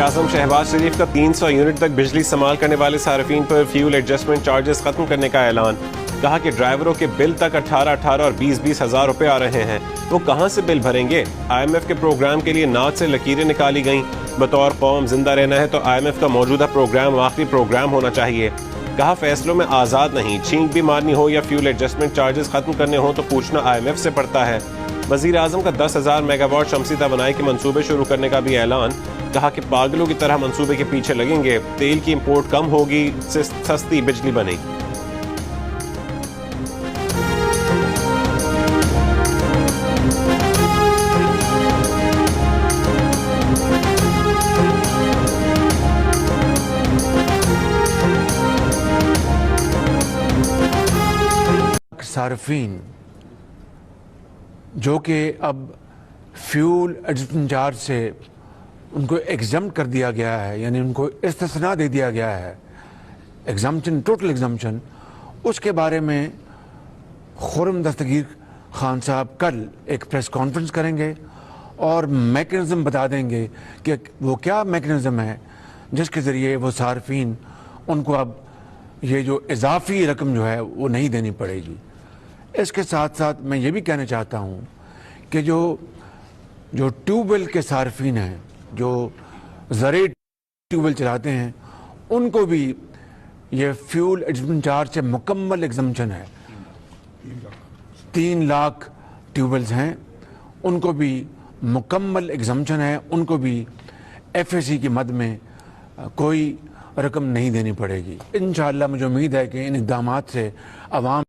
वज़ीर-ए-आज़म शहबाज शरीफ का 300 यूनिट तक बिजली इस्तेमाल करने वाले सार्फिन पर फ्यूल एडजस्टमेंट चार्जेस खत्म करने का ऐलान। कहा कि ड्राइवरों के बिल तक 18-18 और 20-20 हज़ार रुपए आ रहे हैं, वो कहां से बिल भरेंगे। IMF के प्रोग्राम के लिए नाक से लकीरें निकाली गईं। बतौर कौम जिंदा रहना है तो IMF का मौजूदा प्रोग्राम आखिरी प्रोग्राम होना चाहिए। कहा फैसलों में आज़ाद नहीं, छींक भी मारनी हो या फ्यूल एडजस्टमेंट चार्जेस खत्म करने हो तो पूछना IMF से पड़ता है। वज़ीर-ए-आज़म का 10,000 मेगावाट शमसी तवानाई के मंसूबे शुरू करने का भी ऐलान। कहा कि पागलों की तरह मंसूबे के पीछे लगेंगे, तेल की इंपोर्ट कम होगी, सस्ती बिजली बनेगी। सार्फिन जो कि अब फ्यूल एडजस्टमेंट चार्ज से उनको एग्जम्प्ट कर दिया गया है, यानी उनको इस्तिस्ना दे दिया गया है, एग्जम्पशन, टोटल एग्जम्पशन, उसके बारे में खुर्रम दस्तगीर खान साहब कल एक प्रेस कॉन्फ्रेंस करेंगे और मैकेनिज़्म बता देंगे कि वो क्या मैकेनिज़्म है जिसके ज़रिए वो सार्फिन उनको अब ये जो इजाफी रकम जो है वो नहीं देनी पड़ेगी। इसके साथ साथ मैं ये भी कहना चाहता हूँ कि जो ट्यूबवेल के सार्फिन हैं, जो ज़रे ट्यूबवेल चलाते हैं, उनको भी ये फ्यूल एडजस्टमेंट चार्ज से मुकम्मल एग्जम्पशन है। 3 लाख ट्यूबवेल्स हैं, उनको भी मुकम्मल एग्जम्पशन है, उनको भी FAC की मद में कोई रकम नहीं देनी पड़ेगी। इंशाअल्लाह मुझे उम्मीद है कि इन इक़दामात से अवाम